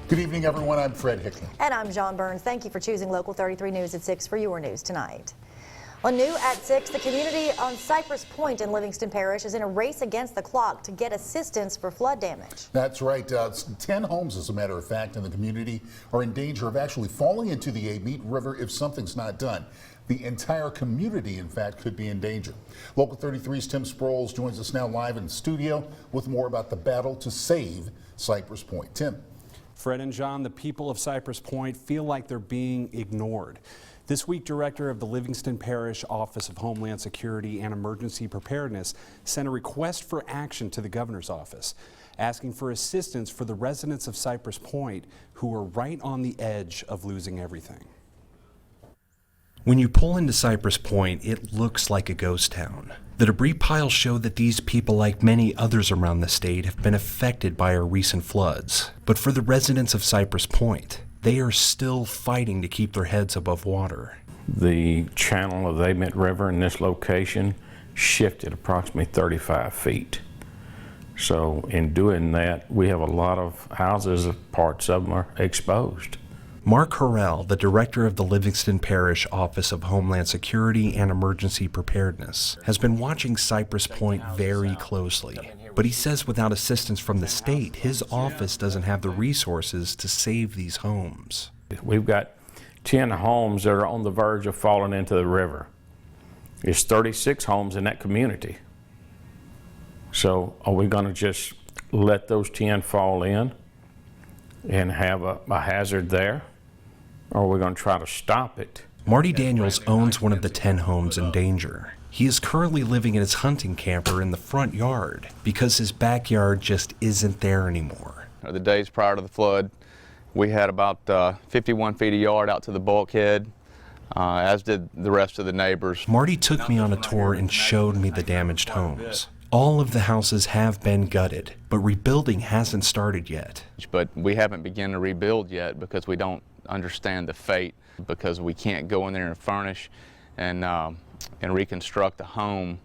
Good evening, everyone. I'm Fred Hickman. And I'm John Burns. Thank you for choosing Local 33 News at 6 for your news tonight. On New at 6, the community on Cypress Point in Livingston Parish is in a race against the clock to get assistance for flood damage. That's right. 10 homes, as a matter of fact, in the community are in danger of actually falling into the Amite River if something's not done. The entire community, in fact, could be in danger. Local 33's Tim Sproles joins us now live in the studio with more about the battle to save Cypress Point. Tim. Fred and John, the people of Cypress Point feel like they're being ignored. This week, Director of the Livingston Parish Office of Homeland Security and Emergency Preparedness sent a request for action to the governor's office, asking for assistance for the residents of Cypress Point who are right on the edge of losing everything. When you pull into Cypress Point, it looks like a ghost town. The debris piles show that these people, like many others around the state, have been affected by our recent floods. But for the residents of Cypress Point, they are still fighting to keep their heads above water. The channel of the Amite River in this location shifted approximately 35 feet. So in doing that, we have a lot of houses, parts of them are exposed. Mark Harrell, the director of the Livingston Parish Office of Homeland Security and Emergency Preparedness, has been watching Cypress Point very closely. But he says without assistance from the state, his office doesn't have the resources to save these homes. We've got 10 homes that are on the verge of falling into the river. There's 36 homes in that community. So are we going to just let those 10 fall in and have a hazard there? Or are we going to try to stop it? Marty Daniels owns one of the 10 homes in danger. He is currently living in his hunting camper in the front yard because his backyard just isn't there anymore. The days prior to the flood, we had about 51 feet of yard out to the bulkhead, as did the rest of the neighbors. Marty took me on a tour and showed me the damaged homes. All of the houses have been gutted, but rebuilding hasn't started yet. But we haven't begun to rebuild yet because we don't understand the fate, because we can't go in there and furnish and reconstruct a home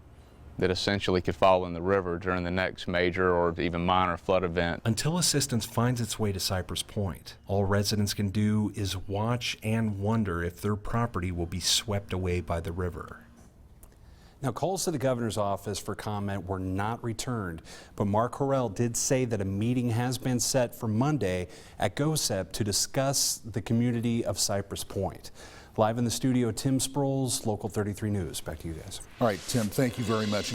that essentially could fall in the river during the next major or even minor flood event. Until assistance finds its way to Cypress Point, all residents can do is watch and wonder if their property will be swept away by the river. Now, calls to the governor's office for comment were not returned, but Mark Harrell did say that a meeting has been set for Monday at GOSEP to discuss the community of Cypress Point. Live in the studio, Tim Sproles, Local 33 News. Back to you guys. All right, Tim, thank you very much.